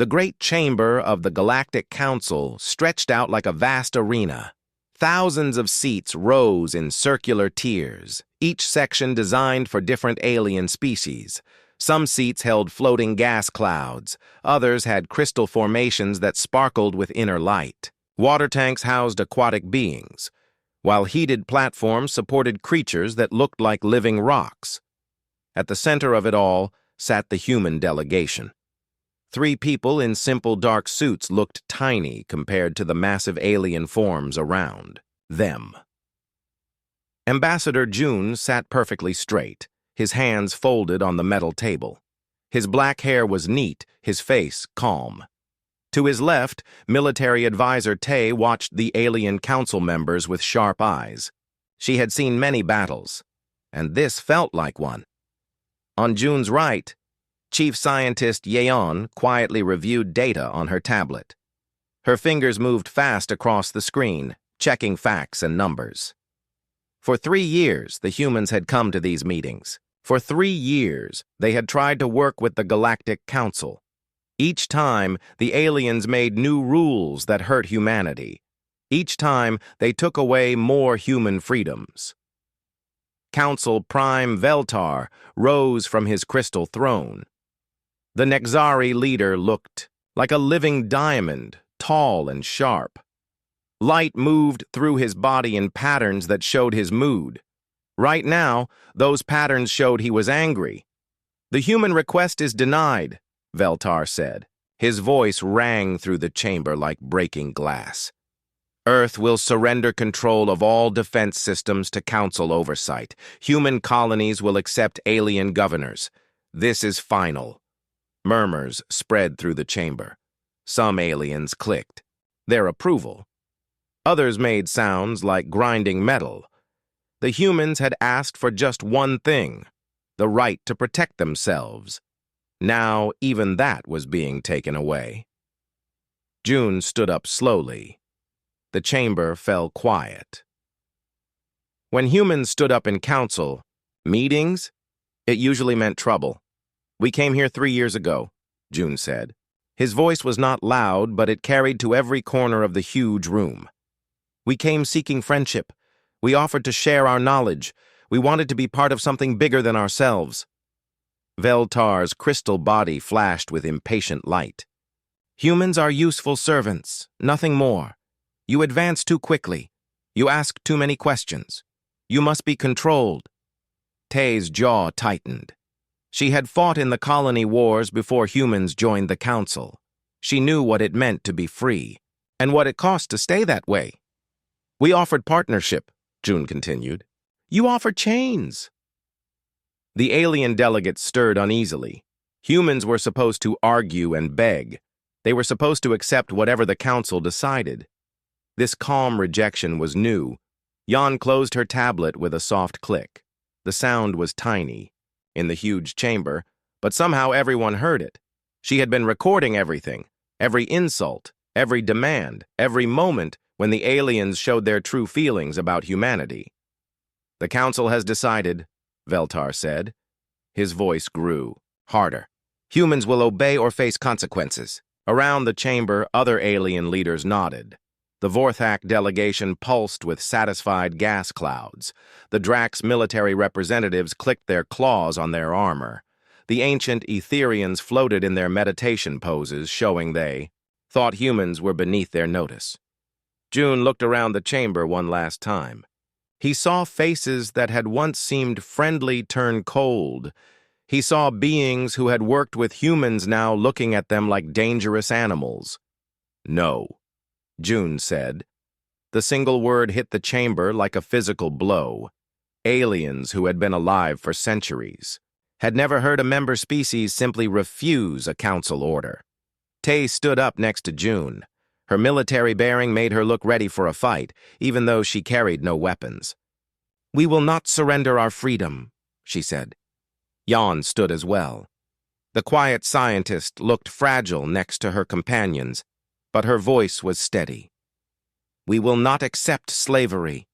The great chamber of the Galactic Council stretched out like a vast arena. Thousands of seats rose in circular tiers, each section designed for different alien species. Some seats held floating gas clouds, others had crystal formations that sparkled with inner light. Water tanks housed aquatic beings, while heated platforms supported creatures that looked like living rocks. At the center of it all sat the human delegation. 3 people in simple dark suits looked tiny compared to the massive alien forms around them. Ambassador June sat perfectly straight, his hands folded on the metal table. His black hair was neat, his face calm. To his left, military advisor Tay watched the alien council members with sharp eyes. She had seen many battles, and this felt like one. On June's right, Chief Scientist Yeon quietly reviewed data on her tablet. Her fingers moved fast across the screen, checking facts and numbers. For 3 years, the humans had come to these meetings. For 3 years, they had tried to work with the Galactic Council. Each time, the aliens made new rules that hurt humanity. Each time, they took away more human freedoms. Council Prime Veltar rose from his crystal throne. The Nexari leader looked like a living diamond, tall and sharp. Light moved through his body in patterns that showed his mood. Right now, those patterns showed he was angry. "The human request is denied," Veltar said. His voice rang through the chamber like breaking glass. "Earth will surrender control of all defense systems to Council oversight. Human colonies will accept alien governors. This is final." Murmurs spread through the chamber. Some aliens clicked their approval. Others made sounds like grinding metal. The humans had asked for just one thing: the right to protect themselves. Now even that was being taken away. June stood up slowly. The chamber fell quiet. When humans stood up in council meetings, it usually meant trouble. "We came here 3 years ago," June said. His voice was not loud, but it carried to every corner of the huge room. "We came seeking friendship. We offered to share our knowledge. We wanted to be part of something bigger than ourselves." Veltar's crystal body flashed with impatient light. "Humans are useful servants, nothing more. You advance too quickly. You ask too many questions. You must be controlled." Tay's jaw tightened. She had fought in the colony wars before humans joined the council. She knew what it meant to be free, and what it cost to stay that way. "We offered partnership," June continued. "You offered chains." The alien delegates stirred uneasily. Humans were supposed to argue and beg. They were supposed to accept whatever the council decided. This calm rejection was new. Jan closed her tablet with a soft click. The sound was tiny in the huge chamber, but somehow everyone heard it. She had been recording everything, every insult, every demand, every moment when the aliens showed their true feelings about humanity. "The council has decided," Veltar said. His voice grew harder. "Humans will obey or face consequences." Around the chamber, other alien leaders nodded. The Vorthak delegation pulsed with satisfied gas clouds. The Drax military representatives clicked their claws on their armor. The ancient Etherians floated in their meditation poses, showing they thought humans were beneath their notice. June looked around the chamber one last time. He saw faces that had once seemed friendly turn cold. He saw beings who had worked with humans now looking at them like dangerous animals. "No," June said. The single word hit the chamber like a physical blow. Aliens who had been alive for centuries had never heard a member species simply refuse a council order. Tay stood up next to June. Her military bearing made her look ready for a fight, even though she carried no weapons. "We will not surrender our freedom," she said. Jan stood as well. The quiet scientist looked fragile next to her companions, but her voice was steady. "We will not accept slavery."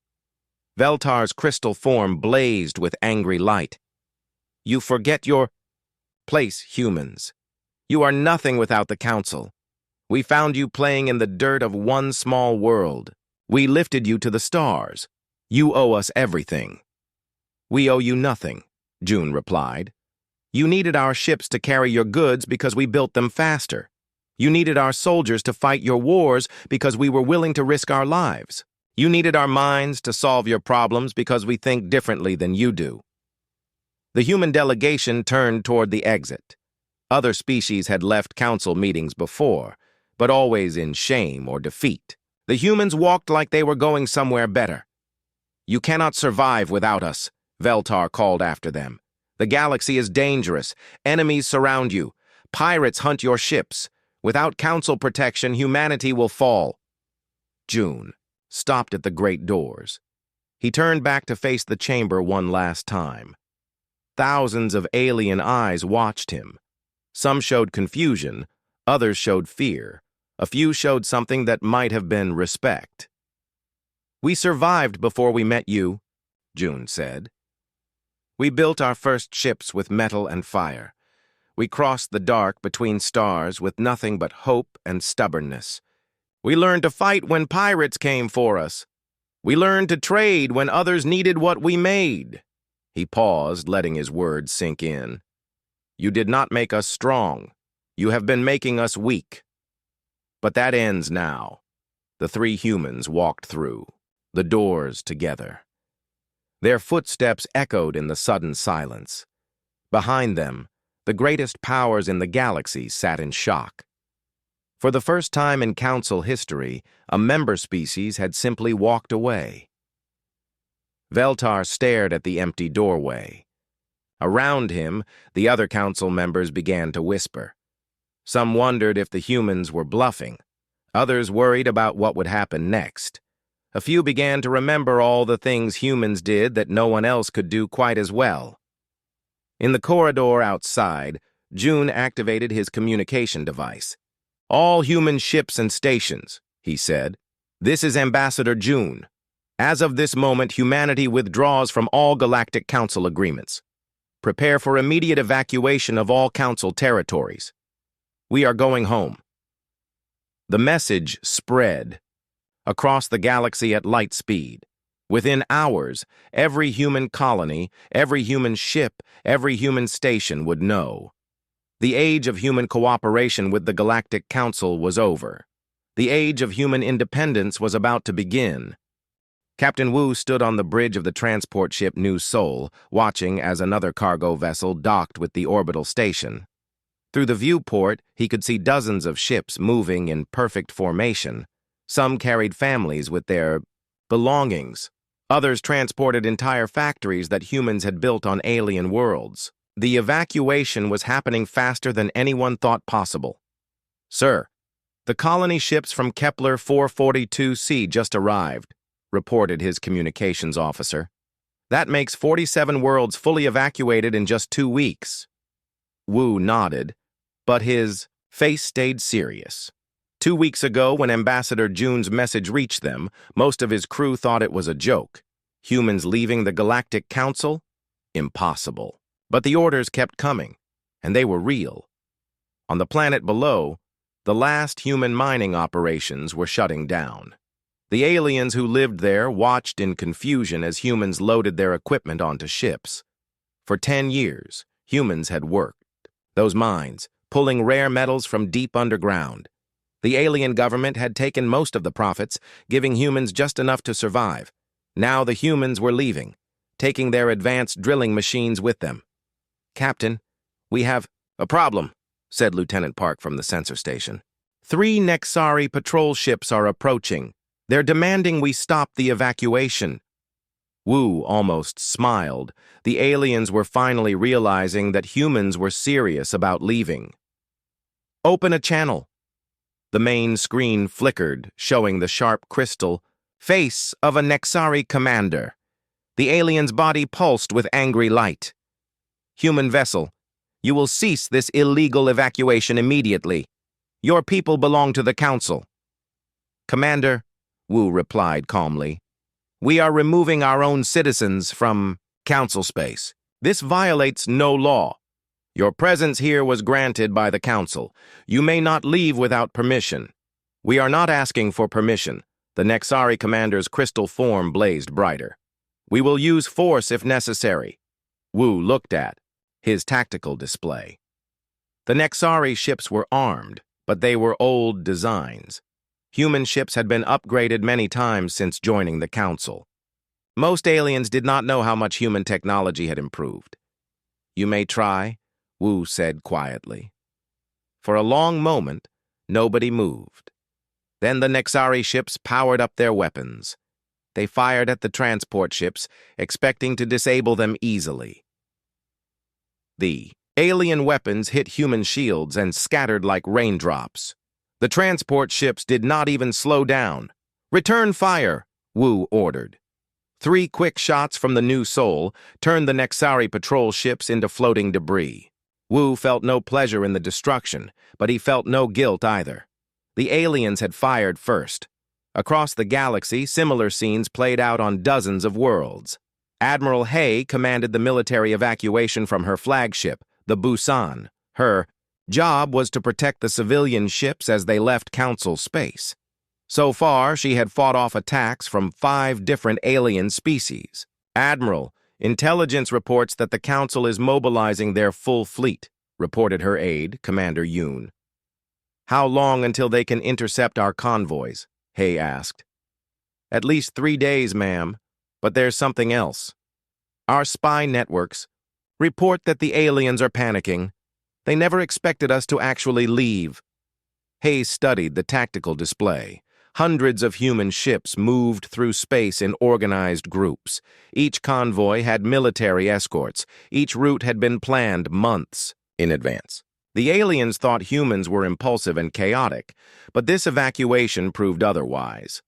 Veltar's crystal form blazed with angry light. "You forget your place, humans. You are nothing without the Council. We found you playing in the dirt of one small world. We lifted you to the stars. You owe us everything." "We owe you nothing," June replied. "You needed our ships to carry your goods because we built them faster. You needed our soldiers to fight your wars because we were willing to risk our lives. You needed our minds to solve your problems because we think differently than you do." The human delegation turned toward the exit. Other species had left council meetings before, but always in shame or defeat. The humans walked like they were going somewhere better. "You cannot survive without us," Veltar called after them. "The galaxy is dangerous. Enemies surround you. Pirates hunt your ships. Without council protection, humanity will fall." June stopped at the great doors. He turned back to face the chamber one last time. Thousands of alien eyes watched him. Some showed confusion, others showed fear. A few showed something that might have been respect. "We survived before we met you," June said. "We built our first ships with metal and fire. We crossed the dark between stars with nothing but hope and stubbornness. We learned to fight when pirates came for us. We learned to trade when others needed what we made." He paused, letting his words sink in. "You did not make us strong. You have been making us weak. But that ends now." The three humans walked through the doors together. Their footsteps echoed in the sudden silence. Behind them, the greatest powers in the galaxy sat in shock. For the first time in Council history, a member species had simply walked away. Veltar stared at the empty doorway. Around him, the other Council members began to whisper. Some wondered if the humans were bluffing. Others worried about what would happen next. A few began to remember all the things humans did that no one else could do quite as well. In the corridor outside, June activated his communication device. "All human ships and stations," he said. "This is Ambassador June. As of this moment, humanity withdraws from all Galactic Council agreements. Prepare for immediate evacuation of all Council territories. We are going home." The message spread across the galaxy at light speed. Within hours, every human colony, every human ship, every human station would know. The age of human cooperation with the Galactic Council was over. The age of human independence was about to begin. Captain Wu stood on the bridge of the transport ship New Seoul, watching as another cargo vessel docked with the orbital station. Through the viewport, he could see dozens of ships moving in perfect formation. Some carried families with their belongings. Others transported entire factories that humans had built on alien worlds. The evacuation was happening faster than anyone thought possible. "Sir, the colony ships from Kepler 442c just arrived," reported his communications officer. "That makes 47 worlds fully evacuated in just 2 weeks." Wu nodded, but his face stayed serious. 2 weeks ago, when Ambassador June's message reached them, most of his crew thought it was a joke. Humans leaving the Galactic Council? Impossible. But the orders kept coming, and they were real. On the planet below, the last human mining operations were shutting down. The aliens who lived there watched in confusion as humans loaded their equipment onto ships. For 10 years, humans had worked those mines, pulling rare metals from deep underground. The alien government had taken most of the profits, giving humans just enough to survive. Now the humans were leaving, taking their advanced drilling machines with them. "Captain, we have a problem," said Lieutenant Park from the sensor station. 3 Nexari patrol ships are approaching. They're demanding we stop the evacuation." Wu almost smiled. The aliens were finally realizing that humans were serious about leaving. "Open a channel." The main screen flickered, showing the sharp crystal face of a Nexari commander. The alien's body pulsed with angry light. "Human vessel, you will cease this illegal evacuation immediately. Your people belong to the Council." "Commander," Wu replied calmly, "we are removing our own citizens from Council space. This violates no law. Your presence here was granted by the Council. You may not leave without permission. We are not asking for permission. The Nexari commander's crystal form blazed brighter. We will use force if necessary. Wu looked at his tactical display. The Nexari ships were armed, but they were old designs. Human ships had been upgraded many times since joining the Council. Most aliens did not know how much human technology had improved. You may try, Wu said quietly. For a long moment, nobody moved. Then the Nexari ships powered up their weapons. They fired at the transport ships, expecting to disable them easily. The alien weapons hit human shields and scattered like raindrops. The transport ships did not even slow down. Return fire, Wu ordered. 3 quick shots from the new Soul turned the Nexari patrol ships into floating debris. Wu felt no pleasure in the destruction, but he felt no guilt either. The aliens had fired first. Across the galaxy, similar scenes played out on dozens of worlds. Admiral Hay commanded the military evacuation from her flagship, the Busan. Her job was to protect the civilian ships as they left Council space. So far, she had fought off attacks from 5 different alien species. Admiral, intelligence reports that the Council is mobilizing their full fleet, reported her aide, Commander Yoon. How long until they can intercept our convoys? Hay asked. At least 3 days, ma'am, but there's something else. Our spy networks report that the aliens are panicking. They never expected us to actually leave. Hay studied the tactical display. Hundreds of human ships moved through space in organized groups. Each convoy had military escorts. Each route had been planned months in advance. The aliens thought humans were impulsive and chaotic, but this evacuation proved otherwise.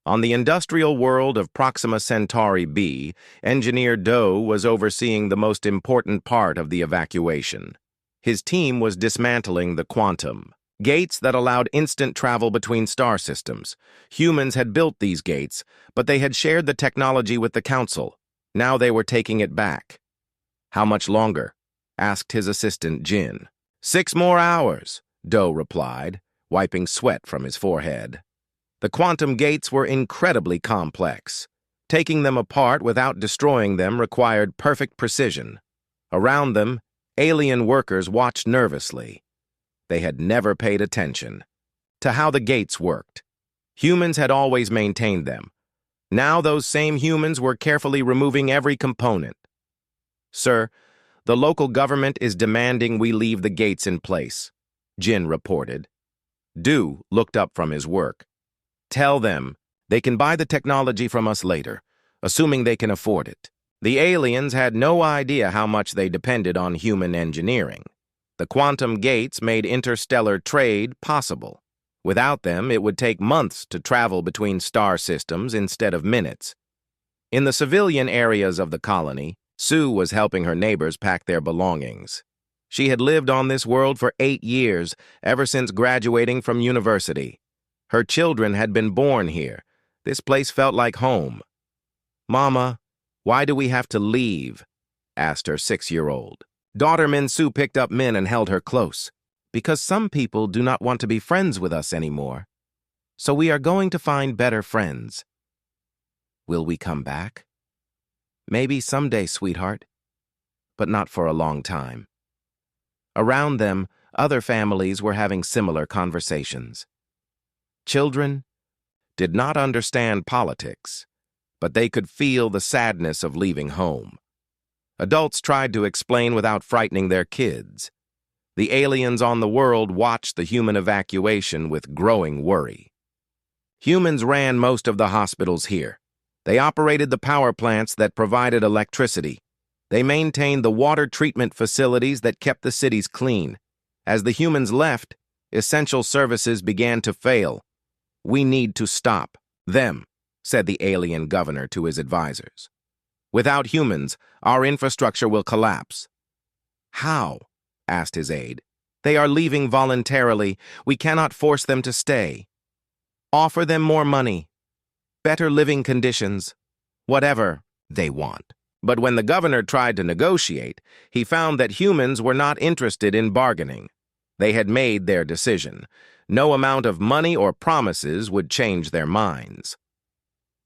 On the industrial world of Proxima Centauri B, Engineer Doe was overseeing the most important part of the evacuation. His team was dismantling the quantum gates that allowed instant travel between star systems. Humans had built these gates, but they had shared the technology with the Council. Now they were taking it back. How much longer? Asked his assistant, Jin. 6 more hours, Doe replied, wiping sweat from his forehead. The quantum gates were incredibly complex. Taking them apart without destroying them required perfect precision. Around them, alien workers watched nervously. They had never paid attention to how the gates worked. Humans had always maintained them. Now those same humans were carefully removing every component. Sir, the local government is demanding we leave the gates in place, Jin reported. Du looked up from his work. Tell them they can buy the technology from us later, assuming they can afford it. The aliens had no idea how much they depended on human engineering. The quantum gates made interstellar trade possible. Without them, it would take months to travel between star systems instead of minutes. In the civilian areas of the colony, Sue was helping her neighbors pack their belongings. She had lived on this world for 8 years, ever since graduating from university. Her children had been born here. This place felt like home. Mama, why do we have to leave? Asked her 6-year-old. Daughter Min-Soo picked up Min and held her close. Because some people do not want to be friends with us anymore. So we are going to find better friends. Will we come back? Maybe someday, sweetheart, but not for a long time. Around them, other families were having similar conversations. Children did not understand politics, but they could feel the sadness of leaving home. Adults tried to explain without frightening their kids. The aliens on the world watched the human evacuation with growing worry. Humans ran most of the hospitals here. They operated the power plants that provided electricity. They maintained the water treatment facilities that kept the cities clean. As the humans left, essential services began to fail. We need to stop them, said the alien governor to his advisors. Without humans, our infrastructure will collapse. How? Asked his aide. They are leaving voluntarily. We cannot force them to stay. Offer them more money, better living conditions, whatever they want. But when the governor tried to negotiate, he found that humans were not interested in bargaining. They had made their decision. No amount of money or promises would change their minds.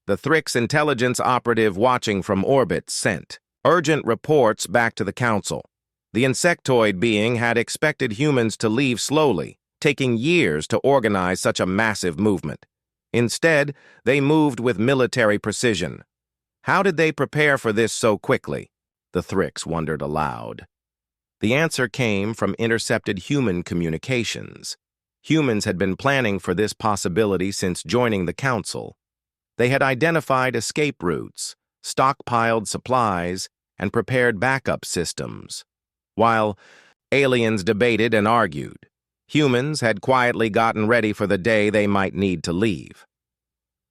The Thrix intelligence operative watching from orbit sent urgent reports back to the council. The insectoid being had expected humans to leave slowly, taking years to organize such a massive movement. Instead, they moved with military precision. How did they prepare for this so quickly? The Thrix wondered aloud. The answer came from intercepted human communications. Humans had been planning for this possibility since joining the council. They had identified escape routes, stockpiled supplies, and prepared backup systems. While aliens debated and argued, humans had quietly gotten ready for the day they might need to leave.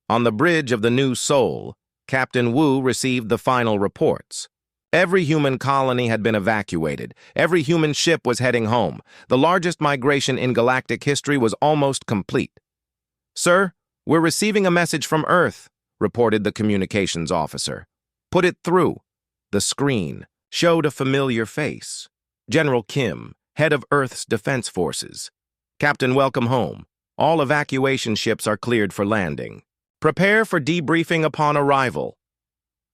On the bridge of the New Sol, Captain Wu received the final reports. Every human colony had been evacuated. Every human ship was heading home. The largest migration in galactic history was almost complete. "Sir, we're receiving a message from Earth," reported the communications officer. "Put it through." The screen showed a familiar face. General Kim, head of Earth's Defense Forces. "Captain, welcome home. All evacuation ships are cleared for landing. Prepare for debriefing upon arrival."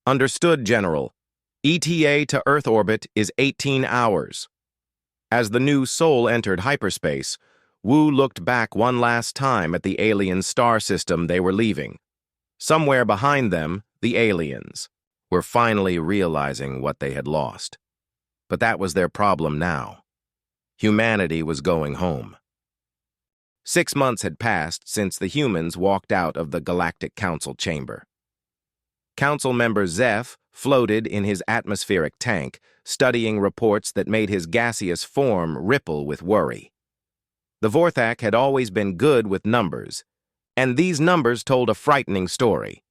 "Understood, General. ETA to Earth orbit is 18 hours. As the New Sol entered hyperspace, Wu looked back one last time at the alien star system they were leaving. Somewhere behind them, the aliens were finally realizing what they had lost. But that was their problem now. Humanity was going home. 6 months had passed since the humans walked out of the Galactic Council chamber. Council member Zeph floated in his atmospheric tank, studying reports that made his gaseous form ripple with worry. The Vorthak had always been good with numbers, and these numbers told a frightening story.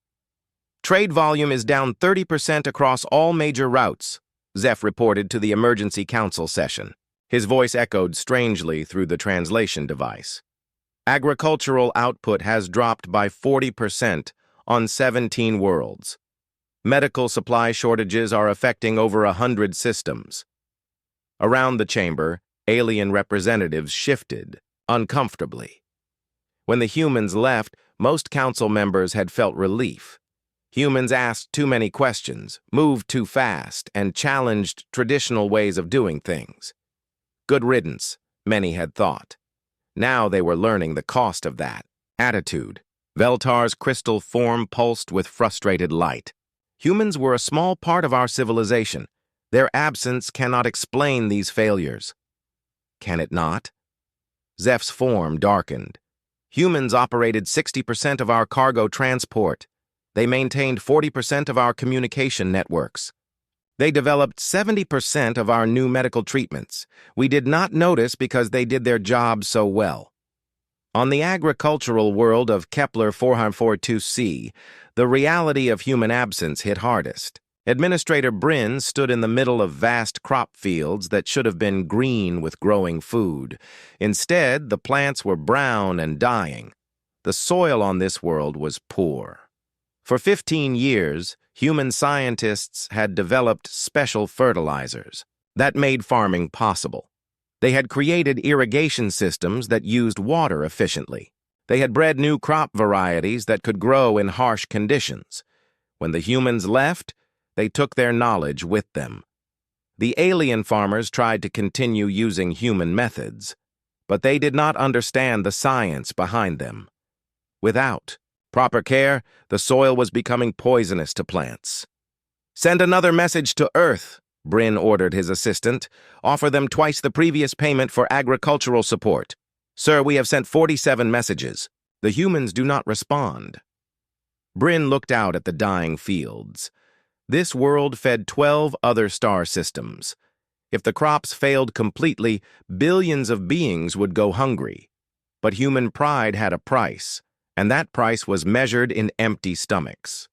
"Trade volume is down 30% across all major routes," Zeph reported to the emergency council session. His voice echoed strangely through the translation device. "Agricultural output has dropped by 40% on 17 worlds. Medical supply shortages are affecting over 100 systems." Around the chamber, alien representatives shifted, uncomfortably. When the humans left, most council members had felt relief. Humans asked too many questions, moved too fast, and challenged traditional ways of doing things. Good riddance, many had thought. Now they were learning the cost of that attitude. Veltar's crystal form pulsed with frustrated light. "Humans were a small part of our civilization. Their absence cannot explain these failures." "Can it not?" Zeph's form darkened. "Humans operated 60% of our cargo transport. They maintained 40% of our communication networks. They developed 70% of our new medical treatments. We did not notice because they did their job so well." On the agricultural world of Kepler 442c, the reality of human absence hit hardest. Administrator Bryn stood in the middle of vast crop fields that should have been green with growing food. Instead, the plants were brown and dying. The soil on this world was poor. For 15 years, human scientists had developed special fertilizers that made farming possible. They had created irrigation systems that used water efficiently. They had bred new crop varieties that could grow in harsh conditions. When the humans left, they took their knowledge with them. The alien farmers tried to continue using human methods, but they did not understand the science behind them. Without proper care, the soil was becoming poisonous to plants. "Send another message to Earth," Bryn ordered his assistant. "Offer them twice the previous payment for agricultural support." "Sir, we have sent 47 messages. The humans do not respond." Bryn looked out at the dying fields. This world fed 12 other star systems. If the crops failed completely, billions of beings would go hungry. But human pride had a price, and that price was measured in empty stomachs.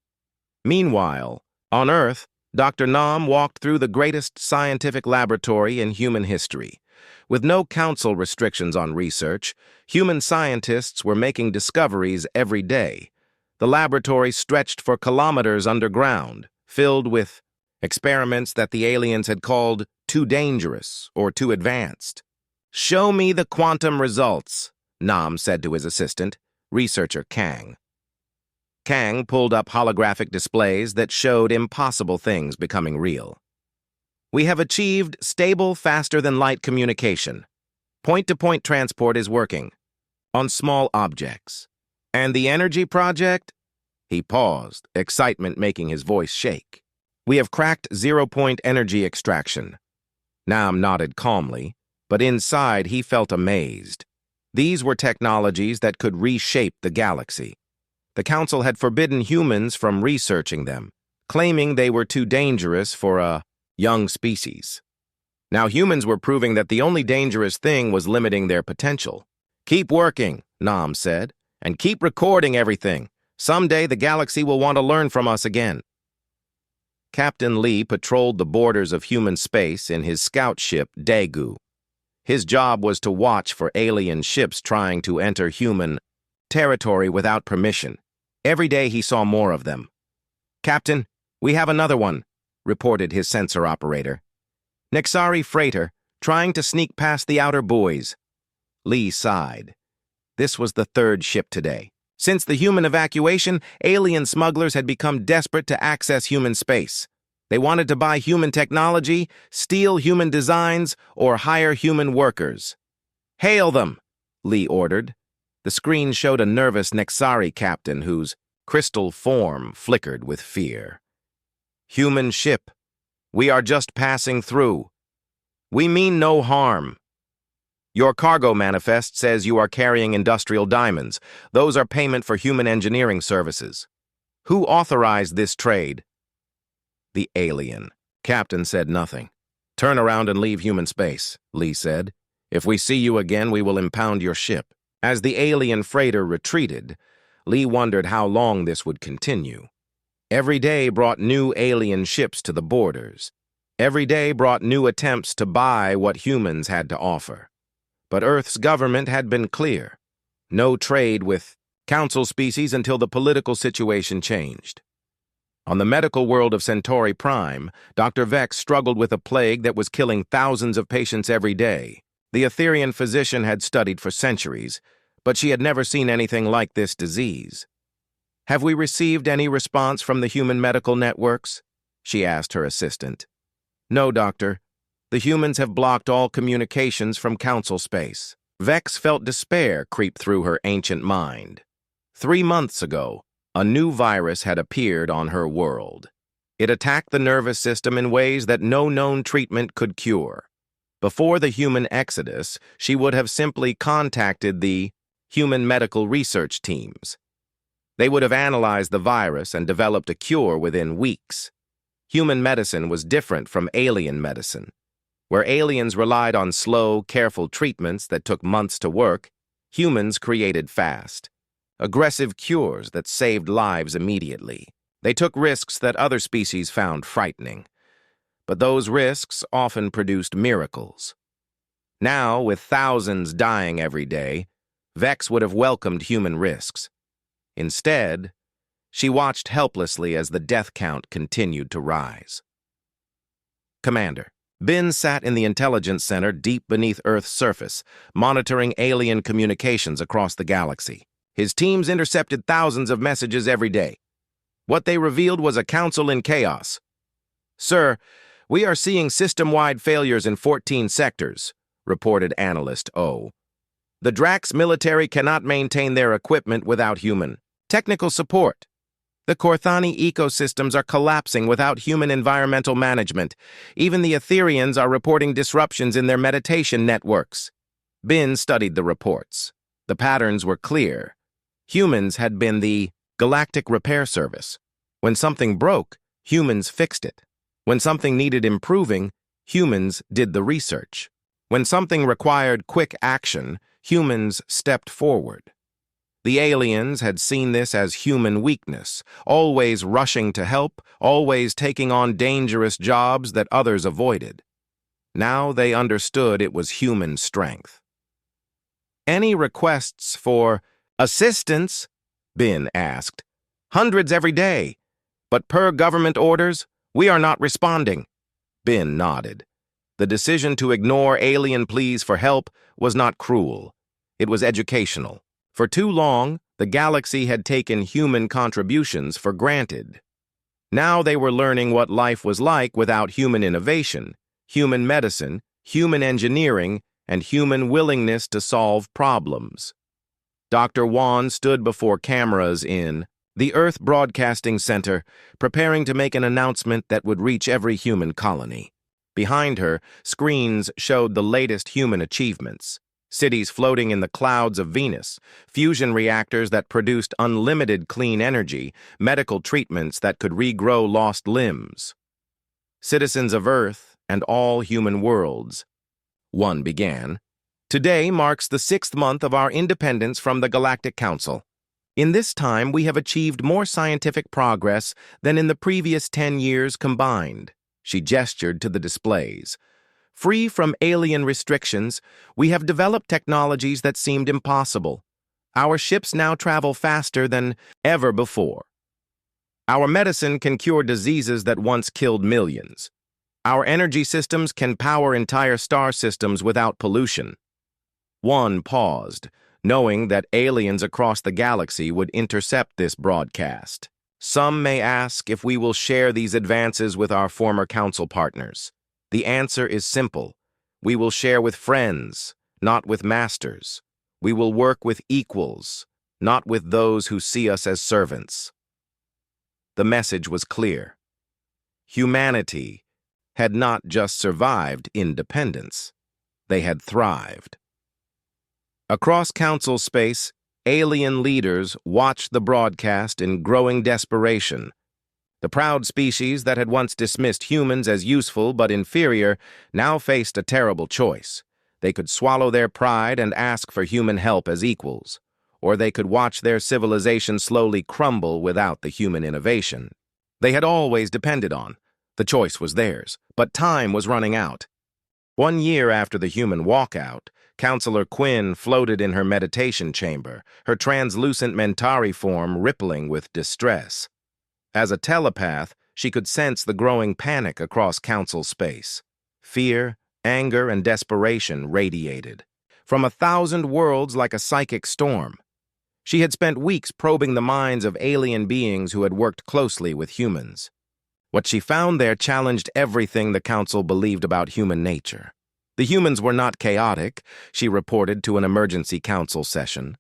Meanwhile, on Earth, Dr. Nam walked through the greatest scientific laboratory in human history. With no council restrictions on research, human scientists were making discoveries every day. The laboratory stretched for kilometers underground, filled with Experiments that the aliens had called too dangerous or too advanced. "Show me the quantum results," Nam said to his assistant, researcher Kang. Kang pulled up holographic displays that showed impossible things becoming real. "We have achieved stable, faster-than-light communication. Point-to-point transport is working. On small objects. And the energy project?" He paused, excitement making his voice shake. "We have cracked zero-point energy extraction." Nam nodded calmly, but inside he felt amazed. These were technologies that could reshape the galaxy. The Council had forbidden humans from researching them, claiming they were too dangerous for a young species. Now humans were proving that the only dangerous thing was limiting their potential. "Keep working," Nam said, "and keep recording everything. Someday the galaxy will want to learn from us again." Captain Lee patrolled the borders of human space in his scout ship, Daegu. His job was to watch for alien ships trying to enter human territory without permission. Every day he saw more of them. "Captain, we have another one," reported his sensor operator. "Nexari freighter, trying to sneak past the outer buoys." Lee sighed. This was the third ship today. Since the human evacuation, alien smugglers had become desperate to access human space. They wanted to buy human technology, steal human designs, or hire human workers. "Hail them," Lee ordered. The screen showed a nervous Nexari captain whose crystal form flickered with fear. "Human ship, we are just passing through. We mean no harm. Your cargo manifest says you are carrying industrial diamonds. Those are payment for human engineering services. Who authorized this trade?" "The alien." Captain said nothing. "Turn around and leave human space," Lee said. "If we see you again, we will impound your ship." As the alien freighter retreated, Lee wondered how long this would continue. Every day brought new alien ships to the borders. Every day brought new attempts to buy what humans had to offer. But Earth's government had been clear. No trade with Council species until the political situation changed. On the medical world of Centauri Prime, Dr. Vex struggled with a plague that was killing thousands of patients every day. The Etherian physician had studied for centuries, but she had never seen anything like this disease. "Have we received any response from the human medical networks?" she asked her assistant. "No, doctor. The humans have blocked all communications from Council space." Vex felt despair creep through her ancient mind. 3 months ago, a new virus had appeared on her world. It attacked the nervous system in ways that no known treatment could cure. Before the human exodus, she would have simply contacted the human medical research teams. They would have analyzed the virus and developed a cure within weeks. Human medicine was different from alien medicine. Where aliens relied on slow, careful treatments that took months to work, humans created fast, aggressive cures that saved lives immediately. They took risks that other species found frightening. But those risks often produced miracles. Now, with thousands dying every day, Vex would have welcomed human risks. Instead, she watched helplessly as the death count continued to rise. "Commander." Bin sat in the intelligence center deep beneath Earth's surface, monitoring alien communications across the galaxy. His teams intercepted thousands of messages every day. What they revealed was a council in chaos. "Sir, we are seeing system-wide failures in 14 sectors," reported Analyst O. "The Drax military cannot maintain their equipment without human technical support. The Corthani ecosystems are collapsing without human environmental management. Even the Etherians are reporting disruptions in their meditation networks." Bin studied the reports. The patterns were clear. Humans had been the Galactic Repair Service. When something broke, humans fixed it. When something needed improving, humans did the research. When something required quick action, humans stepped forward. The aliens had seen this as human weakness, always rushing to help, always taking on dangerous jobs that others avoided. Now they understood it was human strength. "Any requests for assistance?" Bin asked. "Hundreds every day. But per government orders, We are not responding. Bin nodded. The decision to ignore alien pleas for help was not cruel. It was educational. For too long, the galaxy had taken human contributions for granted. Now they were learning what life was like without human innovation, human medicine, human engineering, and human willingness to solve problems. Dr. Wan stood before cameras in the Earth Broadcasting Center, preparing to make an announcement that would reach every human colony. Behind her, screens showed the latest human achievements. Cities floating in the clouds of Venus, fusion reactors that produced unlimited clean energy, medical treatments that could regrow lost limbs. Citizens of Earth and all human worlds. One began. Today marks the 6th month of our independence from the Galactic Council. In this time, we have achieved more scientific progress than in the previous 10 years combined. She gestured to the displays. Free from alien restrictions, we have developed technologies that seemed impossible. Our ships now travel faster than ever before. Our medicine can cure diseases that once killed millions. Our energy systems can power entire star systems without pollution. One paused, knowing that aliens across the galaxy would intercept this broadcast. Some may ask if we will share these advances with our former council partners. The answer is simple. We will share with friends, not with masters. We will work with equals, not with those who see us as servants. The message was clear. Humanity had not just survived independence. They had thrived. Across council space, alien leaders watched the broadcast in growing desperation. The proud species that had once dismissed humans as useful but inferior now faced a terrible choice. They could swallow their pride and ask for human help as equals, or they could watch their civilization slowly crumble without the human innovation they had always depended on. The choice was theirs, but time was running out. 1 year after the human walkout, Counselor Quinn floated in her meditation chamber, her translucent Mentari form rippling with distress. As a telepath, she could sense the growing panic across council space. Fear, anger, and desperation radiated from 1,000 worlds like a psychic storm. She had spent weeks probing the minds of alien beings who had worked closely with humans. What she found there challenged everything the council believed about human nature. The humans were not chaotic, she reported to an emergency council session.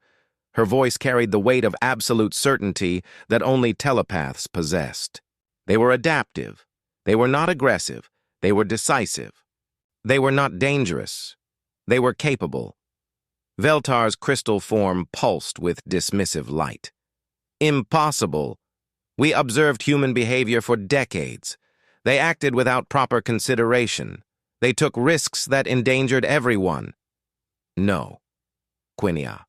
Her voice carried the weight of absolute certainty that only telepaths possessed. They were adaptive. They were not aggressive. They were decisive. They were not dangerous. They were capable. Veltar's crystal form pulsed with dismissive light. Impossible. We observed human behavior for decades. They acted without proper consideration. They took risks that endangered everyone. No, Quinia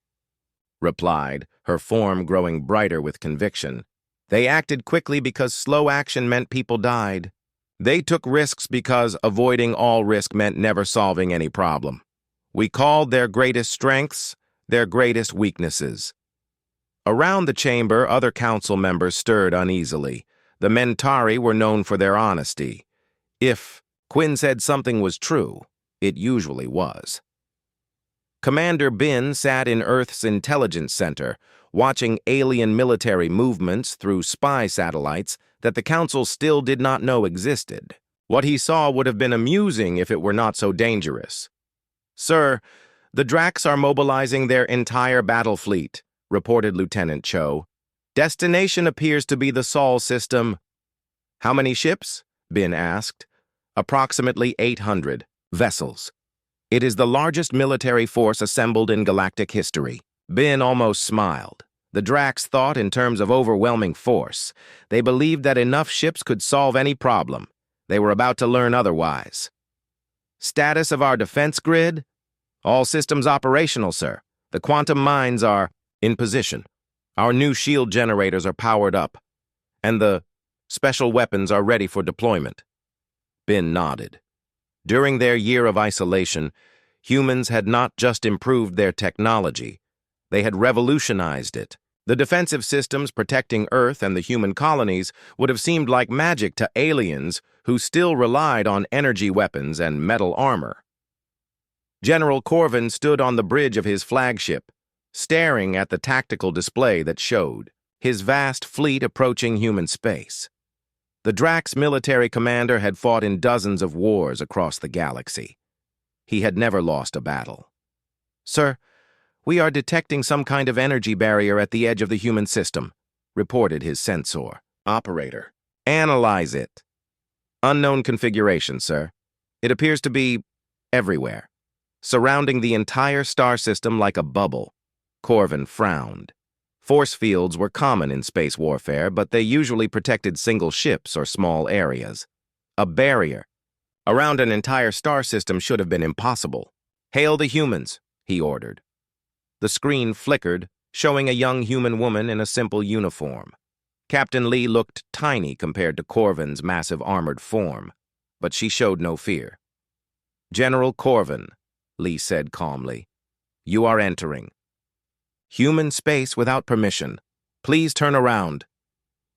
replied, her form growing brighter with conviction. They acted quickly because slow action meant people died. They took risks because avoiding all risk meant never solving any problem. We called their greatest strengths their greatest weaknesses. Around the chamber, other council members stirred uneasily. The Mentari were known for their honesty. If Quinn said something was true, it usually was. Commander Bin sat in Earth's intelligence center, watching alien military movements through spy satellites that the Council still did not know existed. What he saw would have been amusing if it were not so dangerous. "Sir, the Dracs are mobilizing their entire battle fleet," reported Lieutenant Cho. "Destination appears to be the Sol system." "How many ships?" Bin asked. "Approximately 800 vessels. It is the largest military force assembled in galactic history." Bin almost smiled. The Dracs thought in terms of overwhelming force. They believed that enough ships could solve any problem. They were about to learn otherwise. "Status of our defense grid?" "All systems operational, sir. The quantum mines are in position. Our new shield generators are powered up. And the special weapons are ready for deployment." Bin nodded. During their year of isolation, humans had not just improved their technology, they had revolutionized it. The defensive systems protecting Earth and the human colonies would have seemed like magic to aliens who still relied on energy weapons and metal armor. General Corvin stood on the bridge of his flagship, staring at the tactical display that showed his vast fleet approaching human space. The Drax military commander had fought in dozens of wars across the galaxy. He had never lost a battle. "Sir, we are detecting some kind of energy barrier at the edge of the human system," reported his sensor. "Operator, analyze it." "Unknown configuration, sir. It appears to be everywhere, surrounding the entire star system like a bubble." Corvin frowned. Force fields were common in space warfare, but they usually protected single ships or small areas. A barrier around an entire star system should have been impossible. "Hail the humans," he ordered. The screen flickered, showing a young human woman in a simple uniform. Captain Lee looked tiny compared to Corvin's massive armored form, but she showed no fear. "General Corvin," Lee said calmly, "you are entering human space without permission. Please turn around.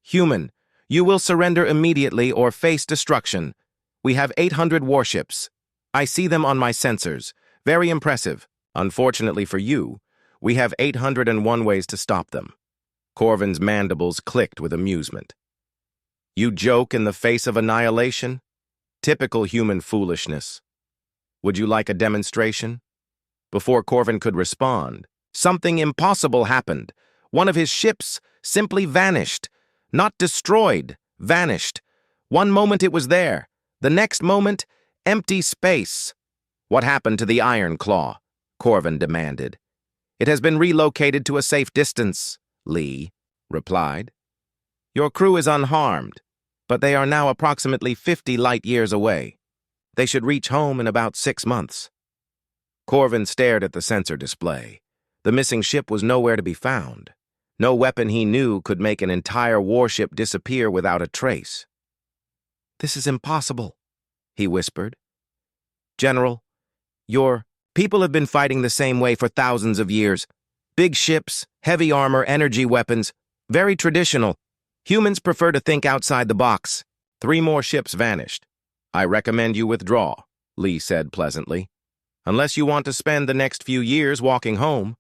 Human, you will surrender immediately or face destruction. We have 800 warships. I see them on my sensors. Very impressive. Unfortunately for you, we have 801 ways to stop them." Corvin's mandibles clicked with amusement. "You joke in the face of annihilation? Typical human foolishness. Would you like a demonstration?" Before Corvin could respond, something impossible happened. One of his ships simply vanished. Not destroyed, vanished. One moment it was there. The next moment, empty space. "What happened to the Iron Claw?" Corvin demanded. "It has been relocated to a safe distance," Lee replied. "Your crew is unharmed, but they are now approximately 50 light-years away. They should reach home in about 6 months. Corvin stared at the sensor display. The missing ship was nowhere to be found. No weapon he knew could make an entire warship disappear without a trace. "This is impossible," he whispered. "General, your people have been fighting the same way for thousands of years. Big ships, heavy armor, energy weapons, very traditional. Humans prefer to think outside the box." 3 more ships vanished. "I recommend you withdraw," Lee said pleasantly, "unless you want to spend the next few years walking home."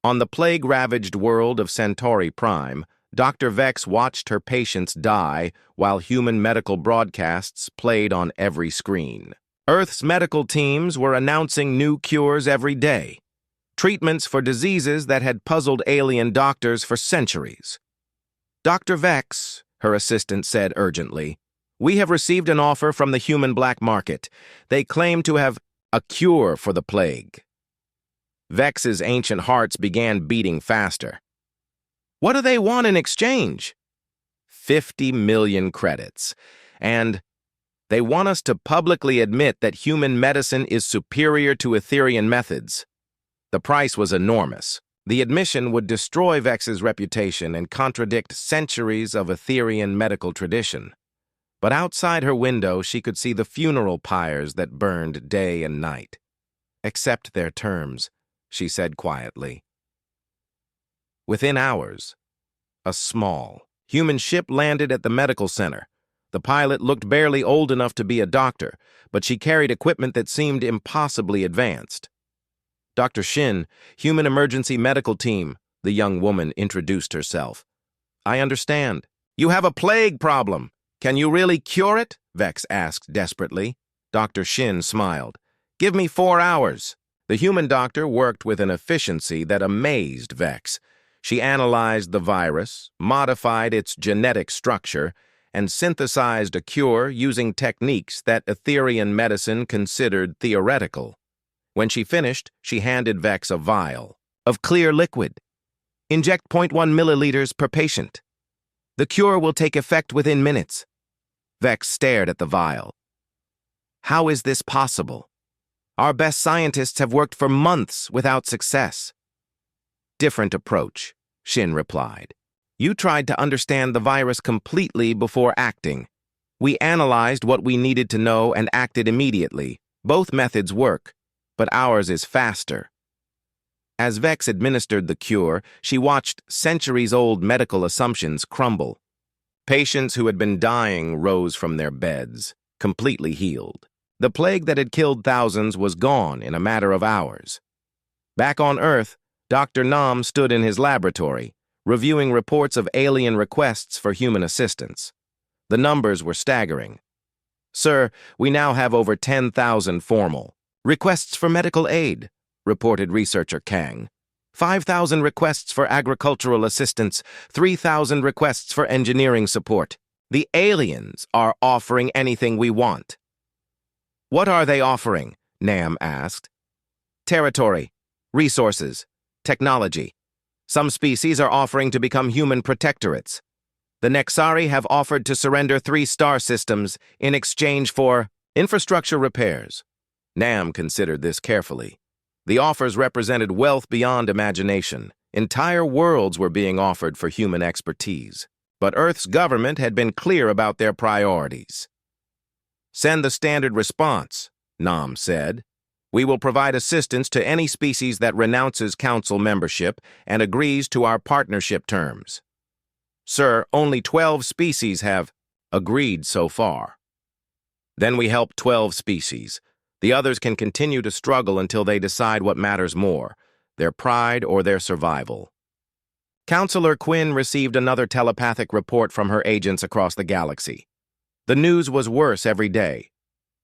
On the plague-ravaged world of Centauri Prime, Dr. Vex watched her patients die while human medical broadcasts played on every screen. Earth's medical teams were announcing new cures every day, treatments for diseases that had puzzled alien doctors for centuries. "Dr. Vex," her assistant said urgently, "we have received an offer from the human black market. They claim to have a cure for the plague." Vex's ancient hearts began beating faster. "What do they want in exchange?" 50 million credits. And they want us to publicly admit that human medicine is superior to Etherian methods. The price was enormous. The admission would destroy Vex's reputation and contradict centuries of Etherian medical tradition. But outside her window, she could see the funeral pyres that burned day and night. "Accept their terms," she said quietly. Within hours, a small, human ship landed at the medical center. The pilot looked barely old enough to be a doctor, but she carried equipment that seemed impossibly advanced. "Dr. Shin, Human Emergency Medical Team," the young woman introduced herself. "I understand. You have a plague problem. Can you really cure it?" Vex asked desperately. Dr. Shin smiled. "Give me 4 hours." The human doctor worked with an efficiency that amazed Vex. She analyzed the virus, modified its genetic structure, and synthesized a cure using techniques that Etherian medicine considered theoretical. When she finished, she handed Vex a vial of clear liquid. "Inject 0.1 milliliters per patient. The cure will take effect within minutes." Vex stared at the vial. "How is this possible? Our best scientists have worked for months without success." "Different approach," Shin replied. "You tried to understand the virus completely before acting. We analyzed what we needed to know and acted immediately. Both methods work, but ours is faster." As Vex administered the cure, she watched centuries-old medical assumptions crumble. Patients who had been dying rose from their beds, completely healed. The plague that had killed thousands was gone in a matter of hours. Back on Earth, Dr. Nam stood in his laboratory, reviewing reports of alien requests for human assistance. The numbers were staggering. "Sir, we now have over 10,000 formal requests for medical aid," reported researcher Kang. 5,000 requests for agricultural assistance, 3,000 requests for engineering support. The aliens are offering anything we want. "What are they offering?" Nam asked. "Territory, resources, technology. Some species are offering to become human protectorates. The Nexari have offered to surrender 3 star systems in exchange for infrastructure repairs." Nam considered this carefully. The offers represented wealth beyond imagination. Entire worlds were being offered for human expertise. But Earth's government had been clear about their priorities. "Send the standard response," Nam said. "We will provide assistance to any species that renounces council membership and agrees to our partnership terms." "Sir, only 12 species have agreed so far." "Then we help 12 species. The others can continue to struggle until they decide what matters more, their pride or their survival." Counselor Quinn received another telepathic report from her agents across the galaxy. The news was worse every day.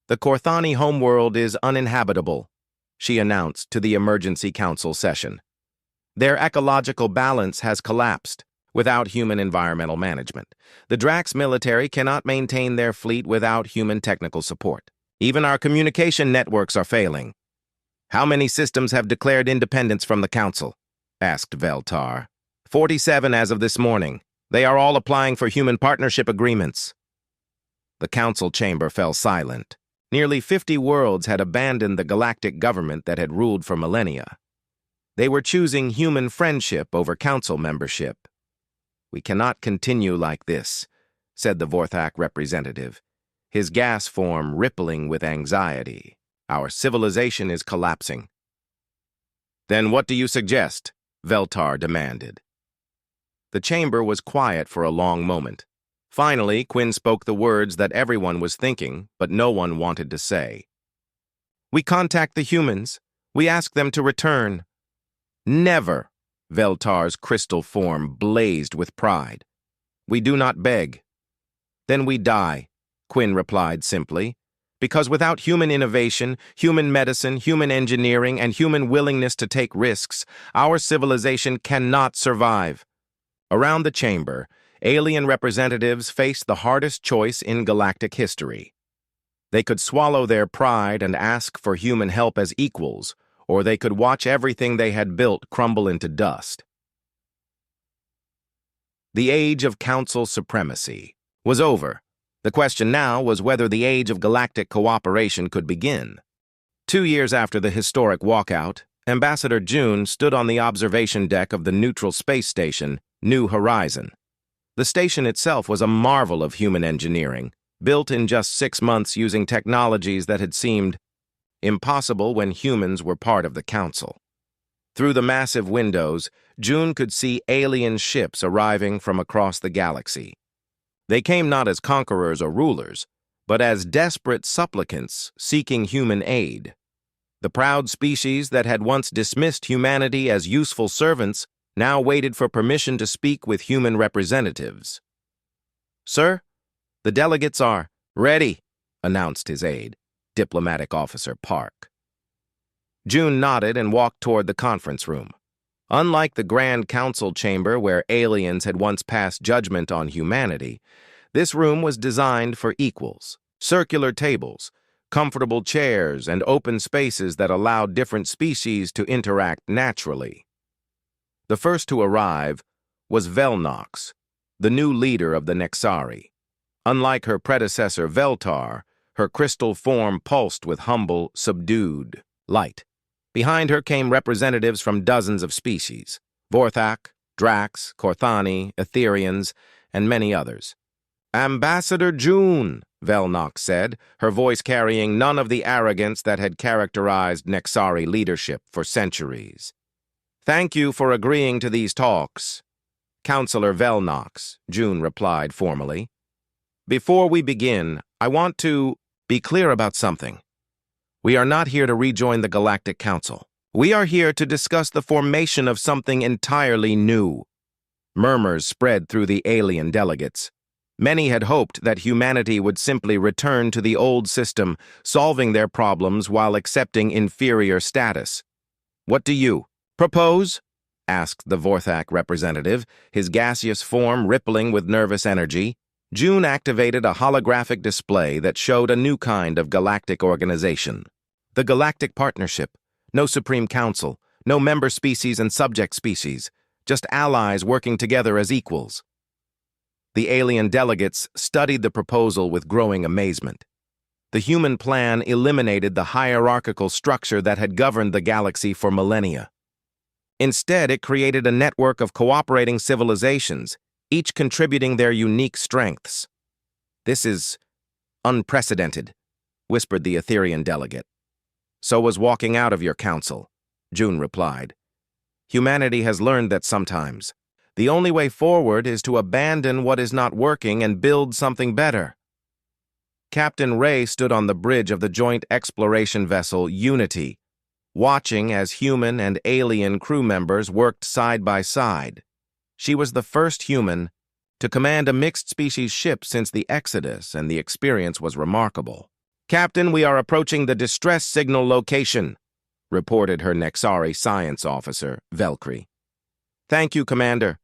"The Corthani homeworld is uninhabitable," she announced to the Emergency Council session. "Their ecological balance has collapsed without human environmental management. The Drax military cannot maintain their fleet without human technical support. Even our communication networks are failing." "How many systems have declared independence from the Council?" asked Veltar. 47 as of this morning. They are all applying for human partnership agreements." The council chamber fell silent. Nearly 50 worlds had abandoned the galactic government that had ruled for millennia. They were choosing human friendship over council membership. "We cannot continue like this," said the Vorthak representative, his gas form rippling with anxiety. "Our civilization is collapsing." "Then what do you suggest?" Veltar demanded. The chamber was quiet for a long moment. Finally, Quinn spoke the words that everyone was thinking, but no one wanted to say. "We contact the humans. We ask them to return." "Never!" Veltar's crystal form blazed with pride. "We do not beg." "Then we die," Quinn replied simply. "Because without human innovation, human medicine, human engineering, and human willingness to take risks, our civilization cannot survive." Around the chamber, alien representatives faced the hardest choice in galactic history. They could swallow their pride and ask for human help as equals, or they could watch everything they had built crumble into dust. The age of council supremacy was over. The question now was whether the age of galactic cooperation could begin. 2 years after the historic walkout, Ambassador June stood on the observation deck of the neutral space station, New Horizon. The station itself was a marvel of human engineering, built in just 6 months using technologies that had seemed impossible when humans were part of the council. Through the massive windows, June could see alien ships arriving from across the galaxy. They came not as conquerors or rulers, but as desperate supplicants seeking human aid. The proud species that had once dismissed humanity as useful servants now waited for permission to speak with human representatives. "Sir, the delegates are ready," announced his aide, Diplomatic Officer Park. June nodded and walked toward the conference room. Unlike the Grand Council chamber where aliens had once passed judgment on humanity, this room was designed for equals. Circular tables, comfortable chairs, and open spaces that allowed different species to interact naturally. The first to arrive was Velnox, the new leader of the Nexari. Unlike her predecessor Veltar, her crystal form pulsed with humble, subdued light. Behind her came representatives from dozens of species: Vorthak, Drax, Corthani, Etherians, and many others. "Ambassador June," Velnox said, her voice carrying none of the arrogance that had characterized Nexari leadership for centuries. Thank you for agreeing to these talks. Counselor Velnox, June replied formally. Before we begin, I want to be clear about something. We are not here to rejoin the Galactic Council. We are here to discuss the formation of something entirely new. Murmurs spread through the alien delegates. Many had hoped that humanity would simply return to the old system, solving their problems while accepting inferior status. What do you propose? Asked the Vorthak representative, his gaseous form rippling with nervous energy. June activated a holographic display that showed a new kind of galactic organization. The Galactic Partnership. No Supreme Council, no member species and subject species, just allies working together as equals. The alien delegates studied the proposal with growing amazement. The human plan eliminated the hierarchical structure that had governed the galaxy for millennia. Instead, it created a network of cooperating civilizations, each contributing their unique strengths. This is unprecedented, whispered the Etherian delegate. So was walking out of your council, June replied. Humanity has learned that sometimes the only way forward is to abandon what is not working and build something better. Captain Ray stood on the bridge of the joint exploration vessel Unity, watching as human and alien crew members worked side by side. She was the first human to command a mixed-species ship since the Exodus, and the experience was remarkable. Captain, we are approaching the distress signal location, reported her Nexari science officer, Velcri. Thank you, Commander.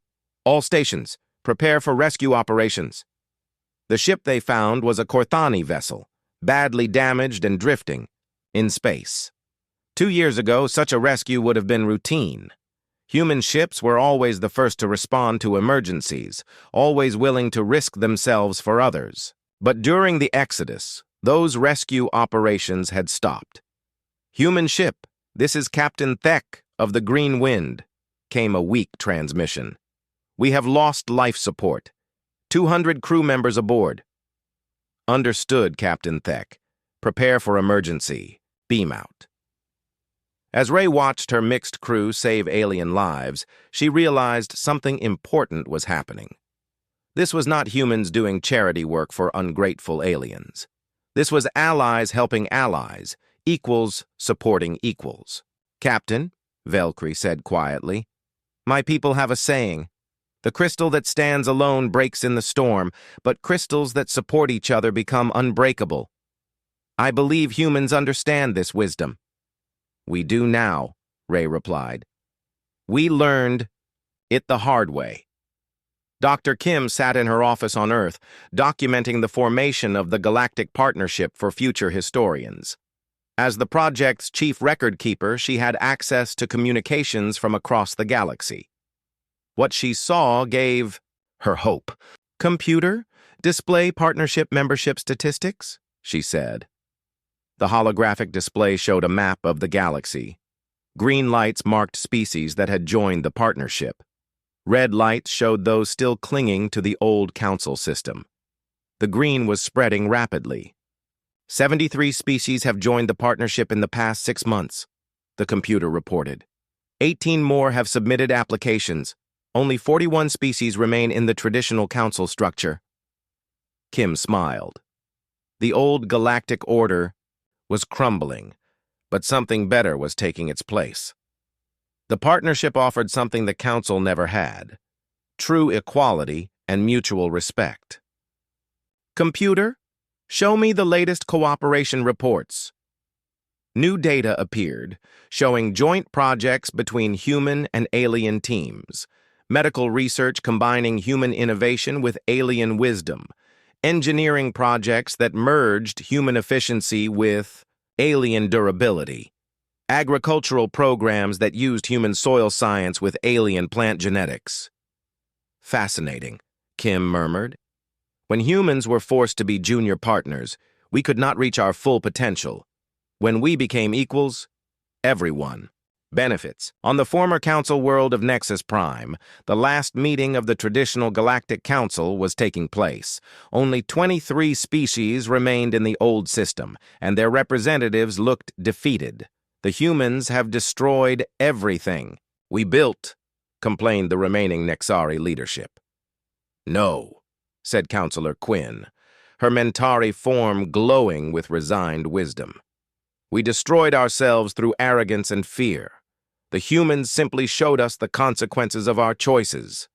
All stations, prepare for rescue operations. The ship they found was a Korthani vessel, badly damaged and drifting, in space. 2 years ago, such a rescue would have been routine. Human ships were always the first to respond to emergencies, always willing to risk themselves for others. But during the Exodus, those rescue operations had stopped. Human ship, this is Captain Thek of the Green Wind, came a weak transmission. We have lost life support. 200 crew members aboard. Understood, Captain Thek. Prepare for emergency. Beam out. As Ray watched her mixed crew save alien lives, she realized something important was happening. This was not humans doing charity work for ungrateful aliens. This was allies helping allies, equals supporting equals. Captain, Velcri said quietly, my people have a saying. The crystal that stands alone breaks in the storm, but crystals that support each other become unbreakable. I believe humans understand this wisdom. We do now, Ray replied. We learned it the hard way. Dr. Kim sat in her office on Earth, documenting the formation of the Galactic Partnership for future historians. As the project's chief record keeper, she had access to communications from across the galaxy. What she saw gave her hope. Computer, display partnership membership statistics, she said. The holographic display showed a map of the galaxy. Green lights marked species that had joined the partnership. Red lights showed those still clinging to the old council system. The green was spreading rapidly. 73 species have joined the partnership in the past 6 months, the computer reported. 18 more have submitted applications. Only 41 species remain in the traditional council structure. Kim smiled. The old galactic order was crumbling, but something better was taking its place. The partnership offered something the council never had: true equality and mutual respect. Computer, show me the latest cooperation reports. New data appeared, showing joint projects between human and alien teams, medical research combining human innovation with alien wisdom, engineering projects that merged human efficiency with alien durability, agricultural programs that used human soil science with alien plant genetics. Fascinating, Kim murmured. When humans were forced to be junior partners, we could not reach our full potential. When we became equals, everyone. Benefits. On the former council world of Nexus Prime, the last meeting of the traditional Galactic Council was taking place. Only 23 species remained in the old system, and their representatives looked defeated. The humans have destroyed everything. "We built," complained the remaining Nexari leadership. "No," said Counselor Quinn, her Mentari form glowing with resigned wisdom. "We destroyed ourselves through arrogance and fear. The humans simply showed us the consequences of our choices."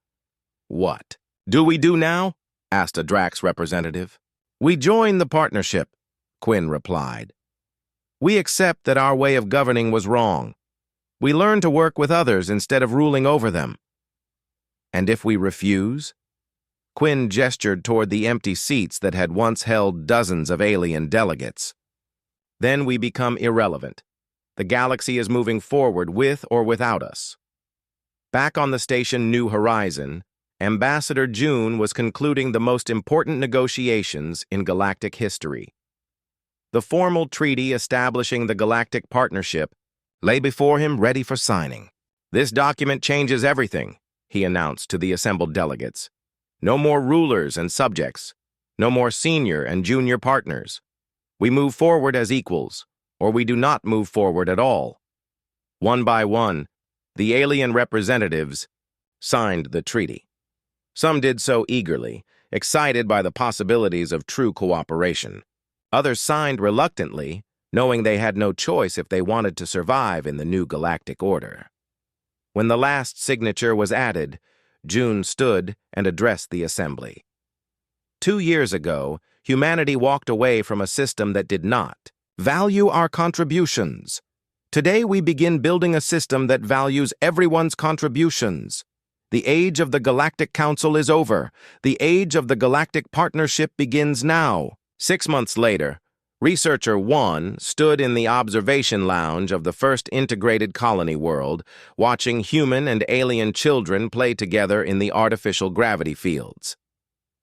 "What do we do now?" asked a Drax representative. "We join the partnership," Quinn replied. "We accept that our way of governing was wrong. We learn to work with others instead of ruling over them." "And if we refuse?" Quinn gestured toward the empty seats that had once held dozens of alien delegates. "Then we become irrelevant. The galaxy is moving forward with or without us." Back on the station New Horizon, Ambassador June was concluding the most important negotiations in galactic history. The formal treaty establishing the Galactic Partnership lay before him ready for signing. "This document changes everything," he announced to the assembled delegates. "No more rulers and subjects. No more senior and junior partners. We move forward as equals, or we do not move forward at all." One by one, the alien representatives signed the treaty. Some did so eagerly, excited by the possibilities of true cooperation. Others signed reluctantly, knowing they had no choice if they wanted to survive in the new galactic order. When the last signature was added, June stood and addressed the assembly. 2 years ago, humanity walked away from a system that did not value our contributions. Today we begin building a system that values everyone's contributions. The age of the Galactic Council is over. The age of the Galactic Partnership begins now. 6 months later, Researcher 1 stood in the observation lounge of the first integrated colony world, watching human and alien children play together in the artificial gravity fields.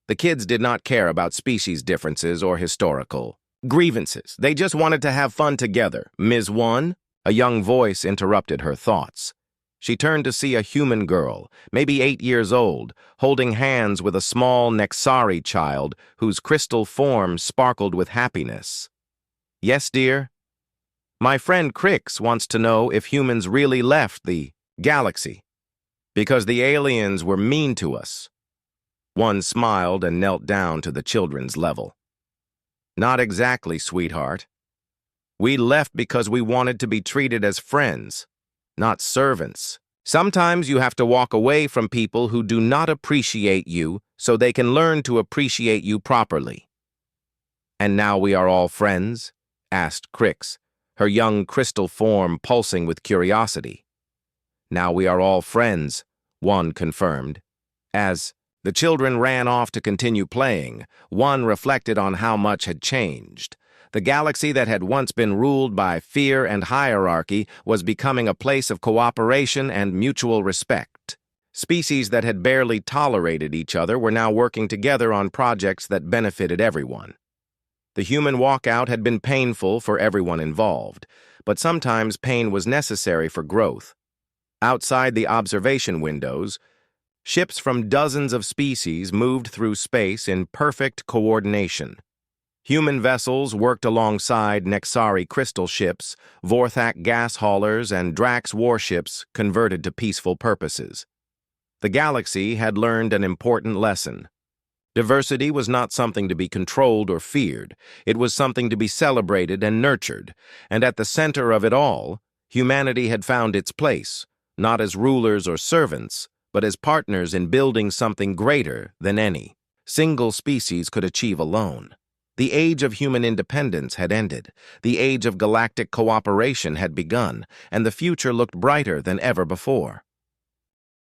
The kids did not care about species differences or historical grievances. They just wanted to have fun together. "Ms. 1, a young voice interrupted her thoughts. She turned to see a human girl, maybe 8 years old, holding hands with a small Nexari child whose crystal form sparkled with happiness. "Yes, dear? My friend Crix wants to know if humans really left the galaxy, because the aliens were mean to us." One smiled and knelt down to the children's level. "Not exactly, sweetheart. We left because we wanted to be treated as friends, not servants. Sometimes you have to walk away from people who do not appreciate you so they can learn to appreciate you properly." "And now we are all friends?" asked Crix, her young crystal form pulsing with curiosity. "Now we are all friends," One confirmed. As the children ran off to continue playing, One reflected on how much had changed. The galaxy that had once been ruled by fear and hierarchy was becoming a place of cooperation and mutual respect. Species that had barely tolerated each other were now working together on projects that benefited everyone. The human walkout had been painful for everyone involved, but sometimes pain was necessary for growth. Outside the observation windows, ships from dozens of species moved through space in perfect coordination. Human vessels worked alongside Nexari crystal ships, Vorthak gas haulers, and Drax warships converted to peaceful purposes. The galaxy had learned an important lesson. Diversity was not something to be controlled or feared. It was something to be celebrated and nurtured, and at the center of it all, humanity had found its place, not as rulers or servants, but as partners in building something greater than any single species could achieve alone. The age of human independence had ended, the age of galactic cooperation had begun, and the future looked brighter than ever before.